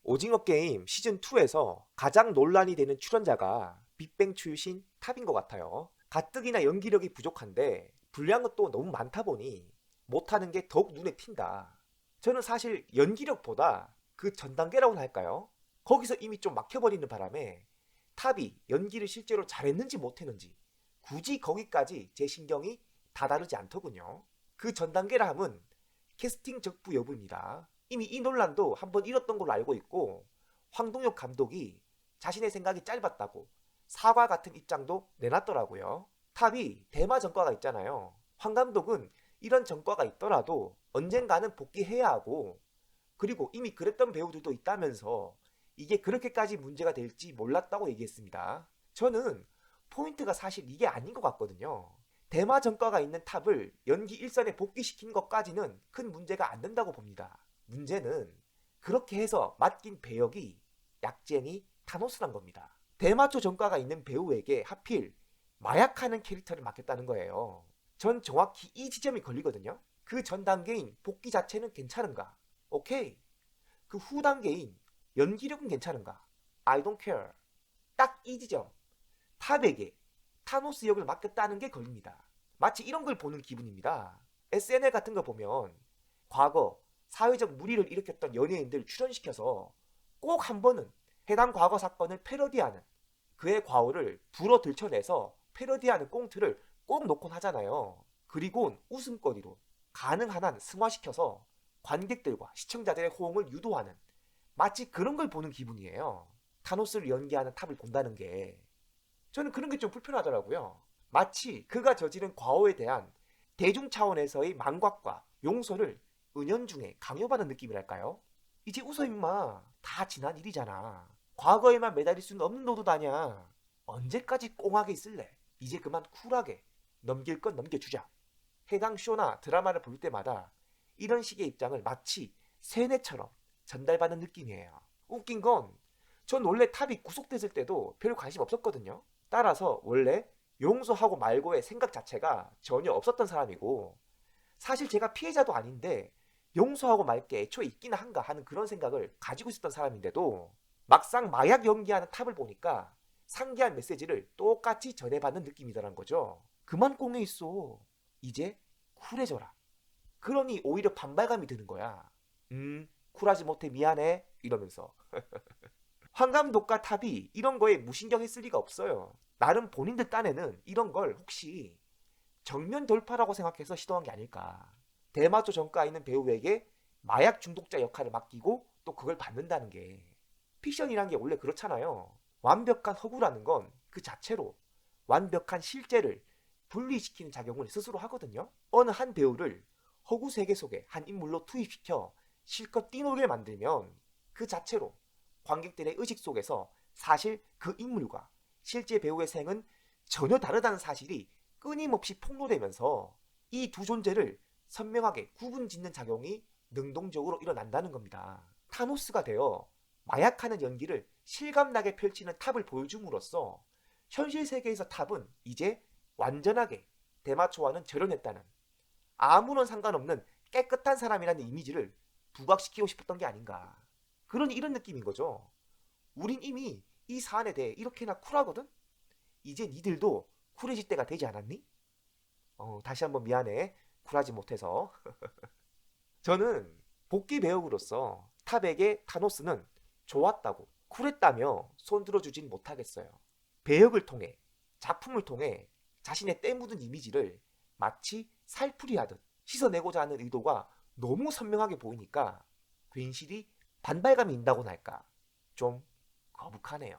오징어 게임 시즌2에서 가장 논란이 되는 출연자가 빅뱅 출신 탑인 것 같아요. 가뜩이나 연기력이 부족한데 분량은 또 너무 많다 보니 못하는 게 더욱 눈에 띈다. 저는 사실 연기력보다 그 전 단계라고나 할까요? 거기서 이미 좀 막혀버리는 바람에 탑이 연기를 실제로 잘했는지 못했는지 굳이 거기까지 제 신경이 다다르지 않더군요. 그 전 단계라 함은 캐스팅 적부 여부입니다. 이미 이 논란도 한번 일었던 걸로 알고 있고 황동혁 감독이 자신의 생각이 짧았다고 사과 같은 입장도 내놨더라고요. 탑이 대마 전과가 있잖아요. 황 감독은 이런 전과가 있더라도 언젠가는 복귀해야 하고, 그리고 이미 그랬던 배우들도 있다면서 이게 그렇게까지 문제가 될지 몰랐다고 얘기했습니다. 저는 포인트가 사실 이게 아닌 것 같거든요. 대마 전과가 있는 탑을 연기 일선에 복귀시킨 것까지는 큰 문제가 안 된다고 봅니다. 문제는 그렇게 해서 맡긴 배역이 약쟁이 타노스란 겁니다. 대마초 전과가 있는 배우에게 하필 마약하는 캐릭터를 맡겼다는 거예요. 전 정확히 이 지점이 걸리거든요. 그 전 단계인 복귀 자체는 괜찮은가? 오케이. 그 후 단계인 연기력은 괜찮은가? I don't care. 딱 이 지점. 탑에게 타노스 역을 맡겼다는 게 걸립니다. 마치 이런 걸 보는 기분입니다. SNL 같은 거 보면 과거 사회적 물의를 일으켰던 연예인들 출연시켜서 꼭 한 번은 해당 과거 사건을 패러디하는, 그의 과오를 불어 들춰내서 패러디하는 꽁트를 꼭 놓곤 하잖아요. 그리고 웃음거리로 가능한 한 승화시켜서 관객들과 시청자들의 호응을 유도하는, 마치 그런 걸 보는 기분이에요. 타노스를 연기하는 탑을 본다는 게. 저는 그런 게 좀 불편하더라고요. 마치 그가 저지른 과오에 대한 대중 차원에서의 망각과 용서를 은연중에 강요받는 느낌이랄까요? 이제 웃어 임마. 다 지난 일이잖아. 과거에만 매달릴 수는 없는 노릇 아냐. 언제까지 꽁하게 있을래? 이제 그만 쿨하게 넘길 건 넘겨주자. 해당 쇼나 드라마를 볼 때마다 이런 식의 입장을 마치 세뇌처럼 전달받는 느낌이에요. 웃긴 건 전 원래 탑이 구속됐을 때도 별 관심 없었거든요. 따라서 원래 용서하고 말고의 생각 자체가 전혀 없었던 사람이고, 사실 제가 피해자도 아닌데 용서하고 말 게 애초에 있기나 한가 하는 그런 생각을 가지고 있었던 사람인데도 막상 마약 연기하는 탑을 보니까 상기한 메시지를 똑같이 전해받는 느낌이더란 거죠. 그만 꽁에 있어. 이제 쿨해져라. 그러니 오히려 반발감이 드는 거야. 쿨하지 못해 미안해 이러면서. 황 감독과 탑이 이런 거에 무신경했을 리가 없어요. 나름 본인들 딴에는 이런 걸 혹시 정면 돌파라고 생각해서 시도한 게 아닐까. 대마초 전과에 있는 배우에게 마약 중독자 역할을 맡기고 또 그걸 받는다는 게, 픽션이란 게 원래 그렇잖아요. 완벽한 허구라는 건 그 자체로 완벽한 실제를 분리시키는 작용을 스스로 하거든요. 어느 한 배우를 허구 세계 속의 한 인물로 투입시켜 실컷 뛰놀게 만들면 그 자체로 관객들의 의식 속에서 사실 그 인물과 실제 배우의 생은 전혀 다르다는 사실이 끊임없이 폭로되면서 이 두 존재를 선명하게 구분짓는 작용이 능동적으로 일어난다는 겁니다. 타노스가 되어 마약하는 연기를 실감나게 펼치는 탑을 보여줌으로써 현실 세계에서 탑은 이제 완전하게 대마초와는 절연했다는, 아무런 상관없는 깨끗한 사람이라는 이미지를 부각시키고 싶었던 게 아닌가. 그러니 이런 느낌인 거죠. 우린 이미 이 사안에 대해 이렇게나 쿨하거든? 이제 니들도 쿨해질 때가 되지 않았니? 다시 한번 미안해. 쿨하지 못해서. 저는 복귀 배역으로서 탑에게 타노스는 좋았다고, 쿨했다며 손들어주진 못하겠어요. 배역을 통해, 작품을 통해 자신의 때 묻은 이미지를 마치 살풀이하듯 씻어내고자 하는 의도가 너무 선명하게 보이니까 괜시리 반발감이 있다고나 할까, 좀 거북하네요.